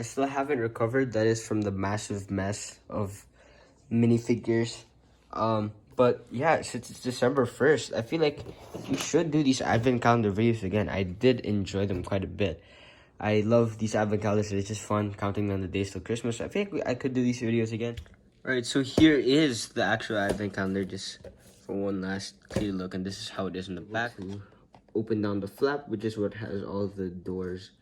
I still haven't recovered. That is from the massive mess of minifigures. But yeah, since it's December 1st, I feel like we should do these advent calendar videos again. I did enjoy them quite a bit. I love these advent calendars. It's just fun counting down the days till Christmas. I think I could do these videos again. Alright, so here is the actual advent calendar, just for one last clear look, and this is how it is in the back. Open down the flap, which is what has all the doors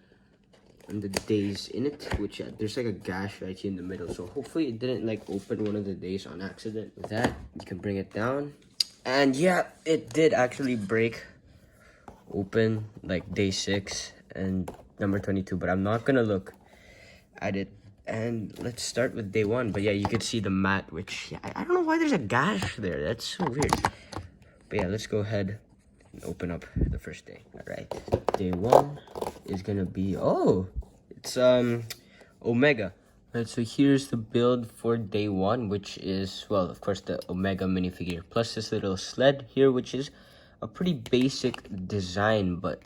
and the days in it, which there's like a gash right here in the middle, so hopefully it didn't like open one of the days on accident. With that, you can bring it down, and yeah, it did actually break open like day 6 and number 22, but I'm not gonna look at it. And let's start with day 1. But yeah, you could see the mat, which I don't know why there's a gash there. That's so weird. But yeah, let's go ahead and open up the first day. All right, day 1 is gonna be, oh, it's Omega. Right, so here's the build for day 1, which is, well, of course, the Omega minifigure plus this little sled here, which is a pretty basic design, but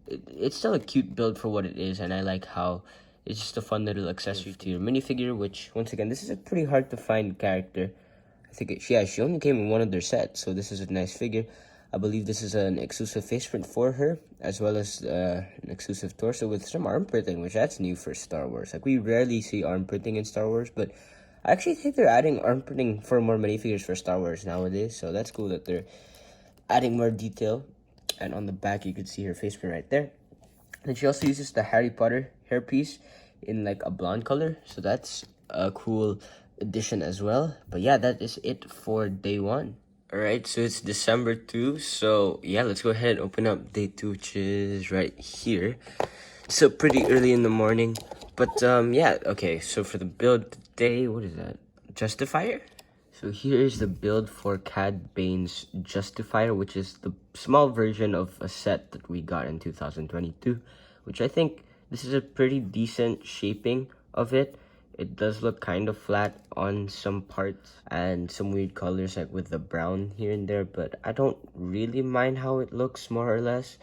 it's still a cute build for what it is. And I like how it's just a fun little accessory to your minifigure, which, once again, this is a pretty hard to find character. I think she only came in one of their sets, so this is a nice figure. I believe this is an exclusive face print for her, as well as an exclusive torso with some arm printing, which that's new for Star Wars. Like, we rarely see arm printing in Star Wars, but I actually think they're adding arm printing for more minifigures for Star Wars nowadays, so that's cool that they're adding more detail. And on the back, you can see her face print right there. And she also uses the Harry Potter hairpiece in like a blonde color, so that's a cool addition as well. But yeah, that is it for day 1. All right, so it's December 2, so yeah, let's go ahead and open up day 2, which is right here. So pretty early in the morning, but yeah, okay, so for the build today, what is that, Justifier? So here's the build for Cad Bane's Justifier, which is the small version of a set that we got in 2022, which I think this is a pretty decent shaping of it. It does look kind of flat on some parts and some weird colors like with the brown here and there, but I don't really mind how it looks, more or less.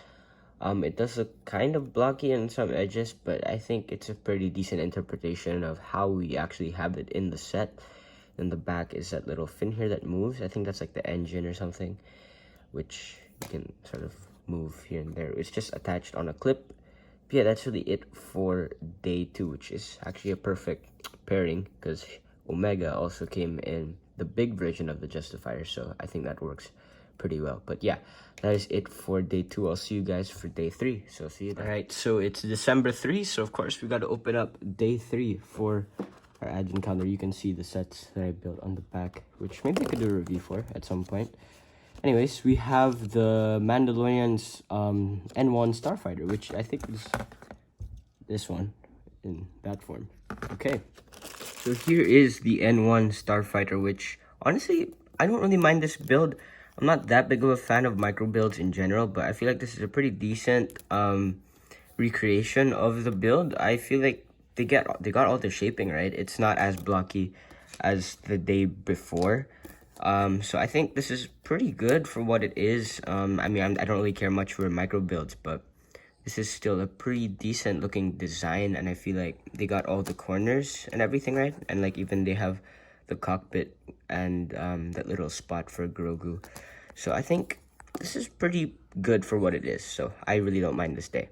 It does look kind of blocky on some edges, but I think it's a pretty decent interpretation of how we actually have it in the set. In the back is that little fin here that moves. I think that's like the engine or something, which you can sort of move here and there. It's just attached on a clip. But yeah, that's really it for day 2, which is actually a perfect pairing because Omega also came in the big version of the Justifier, so I think that works pretty well. But yeah, that is it for day 2. I'll see you guys for day 3. So see you there. All right, so it's December 3, so of course we got to open up day 3 for our advent calendar. You can see the sets that I built on the back, which maybe I could do a review for at some point. Anyways, we have the Mandalorian's N1 Starfighter, which I think is this one in that form. Okay, so here is the N1 Starfighter, which honestly, I don't really mind this build. I'm not that big of a fan of micro builds in general, but I feel like this is a pretty decent recreation of the build. I feel like they got all the shaping right. It's not as blocky as the day before. So I think this is pretty good for what it is. I mean, I don't really care much for micro builds, but this is still a pretty decent looking design, and I feel like they got all the corners and everything right, and like even they have the cockpit and that little spot for Grogu. So I think this is pretty good for what it is, so I really don't mind this day.